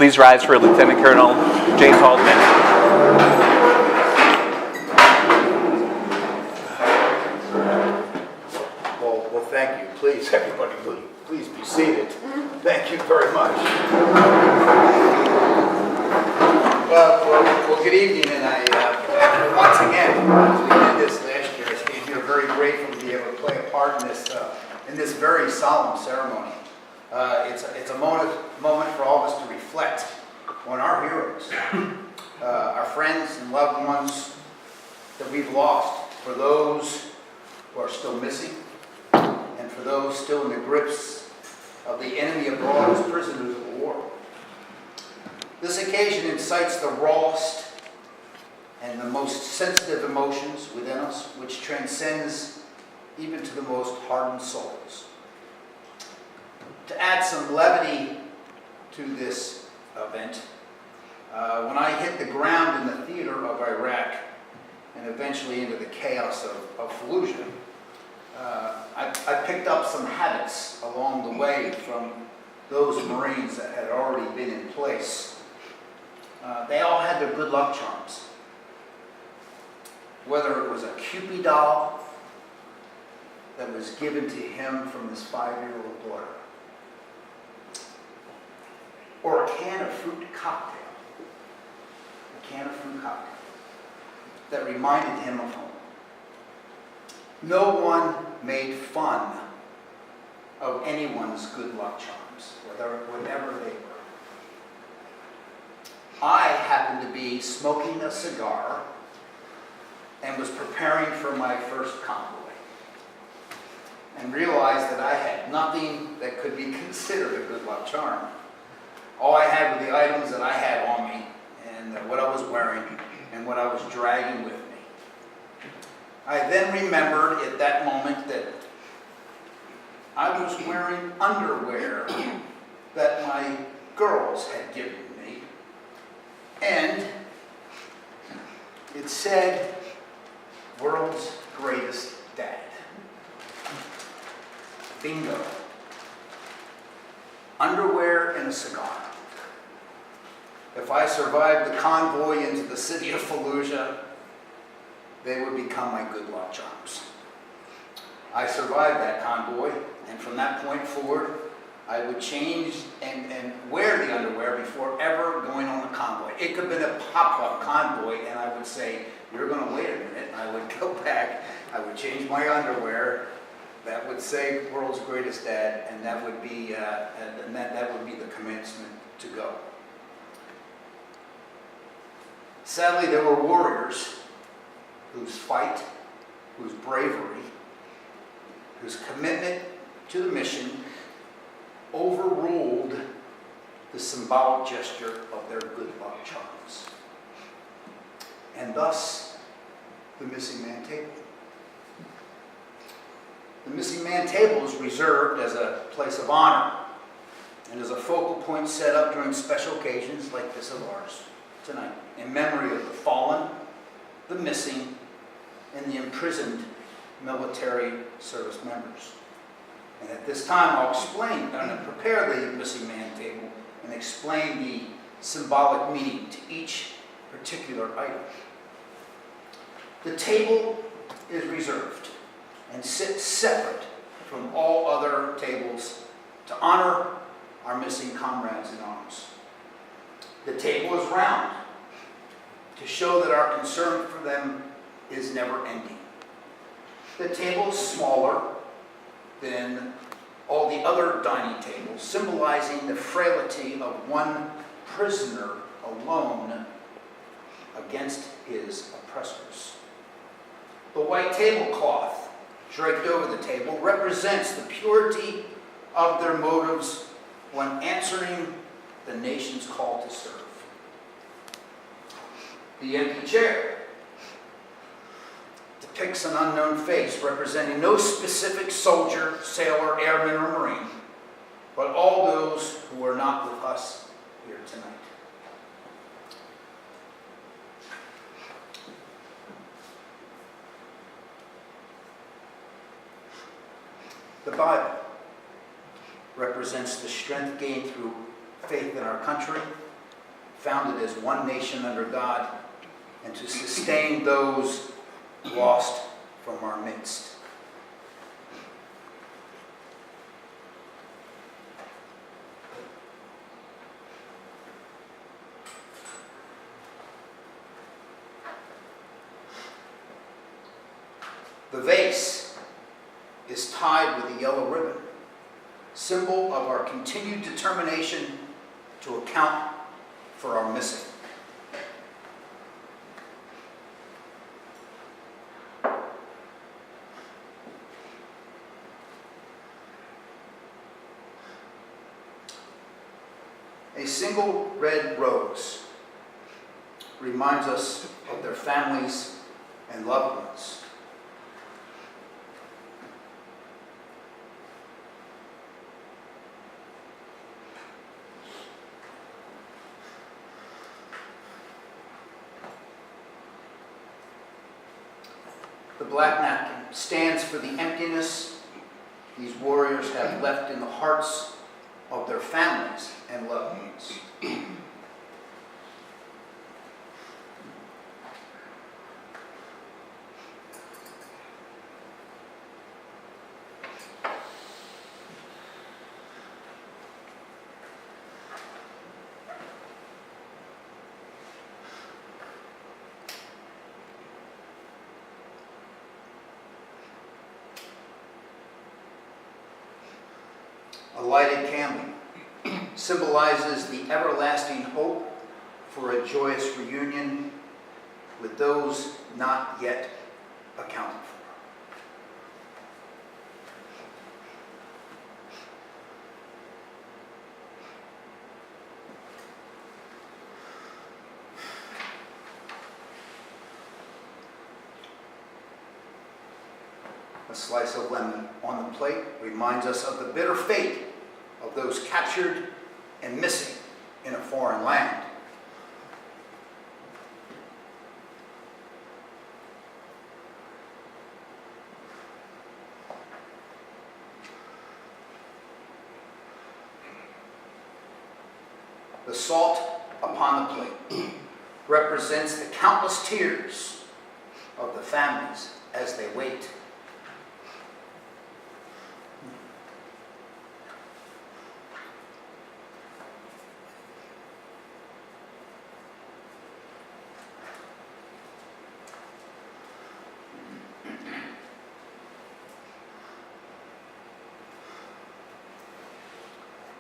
please rise for Lieutenant Colonel James Haldeman. Well, thank you. Please, everybody, please be seated. Thank you very much. Well, good evening, and once again, we did this last year. I came here very grateful to be able to play a part in this very solemn ceremony. It's a moment for all of us to reflect on our heroes, our friends and loved ones that we've lost, for those who are still missing, and for those still in the grips of the enemy abroad as prisoners of war. This occasion incites the rawest and the most sensitive emotions within us, which transcends even to the most hardened souls. To add some levity to this event, when I hit the ground in the theater of Iraq and eventually into the chaos of Fallujah, I picked up some habits along the way from those Marines that had already been in place. They all had their good luck charms. Whether it was a Cupid doll that was given to him from his 5-year-old daughter, or a can of fruit cocktail, that reminded him of home. No one made fun of anyone's good luck charms, whatever they were. I happened to be smoking a cigar and was preparing for my first convoy, and realized that I had nothing that could be considered a good luck charm. All I had were the items that I had on me, and what I was wearing, and what I was dragging with me. I then remembered at that moment that I was wearing underwear that my girls had given me, and it said, "World's Greatest Dad." Bingo. Underwear and a cigar. If I survived the convoy into the city of Fallujah, they would become my good luck charms. I survived that convoy, and from that point forward, I would change and wear the underwear before ever going on the convoy. It could have been a pop-up convoy, and I would say, "You're going to wait a minute," and I would go back, I would change my underwear, that would say "World's Greatest Dad," and that would be that would be the commencement to go. Sadly, there were warriors whose fight, whose bravery, whose commitment to the mission overruled the symbolic gesture of their good luck charms. And thus, the Missing Man Table. The Missing Man Table is reserved as a place of honor and as a focal point set up during special occasions like this of ours tonight, in memory of the fallen, the missing, and the imprisoned military service members. And at this time, I'll prepare the Missing Man Table and explain the symbolic meaning to each particular item. The table is reserved and sits separate from all other tables to honor our missing comrades in arms. The table is round to show that our concern for them is never ending. The table is smaller than all the other dining tables, symbolizing the frailty of one prisoner alone against his oppressors. The white tablecloth draped over the table represents the purity of their motives when answering the nation's call to serve. The empty chair depicts an unknown face representing no specific soldier, sailor, airman, or marine, but all those who are not with us here tonight. The Bible represents the strength gained through faith in our country founded as one nation under God, and to sustain those lost from our midst. The vase is tied with a yellow ribbon, symbol of our continued determination to account for our missing. A single red rose reminds us of their families and loved ones. The black napkin stands for the emptiness these warriors have left in the hearts of their families and loved ones. A lighted candle symbolizes the everlasting hope for a joyous reunion with those not yet accounted for. A slice of lemon on the plate reminds us of the bitter fate of those captured and missing in a foreign land. The salt upon the plate represents the countless tears of the families as they wait.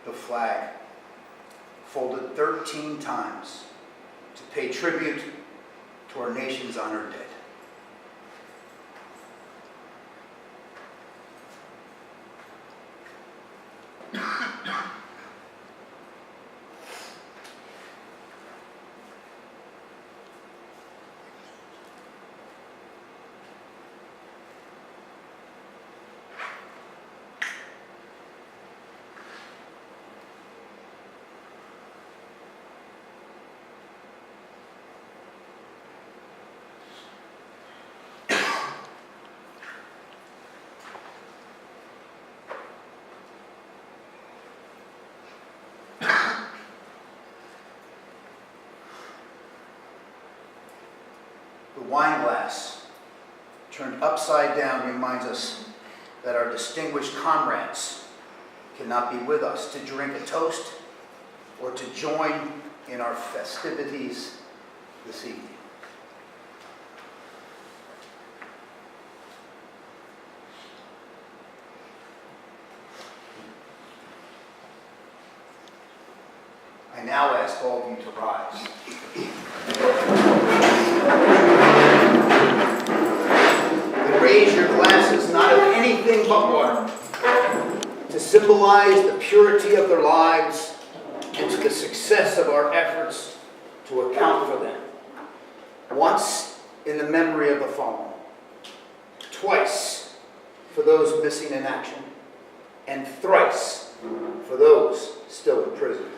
The flag, folded 13 times to pay tribute to our nation's honored dead. The wine glass, turned upside down, reminds us that our distinguished comrades cannot be with us to drink a toast or to join in our festivities this evening. I now ask all of you to rise. Raise your glasses, not of anything but water, to symbolize the purity of their lives and to the success of our efforts to account for them. Once in the memory of the fallen, twice for those missing in action, and thrice for those still in prison.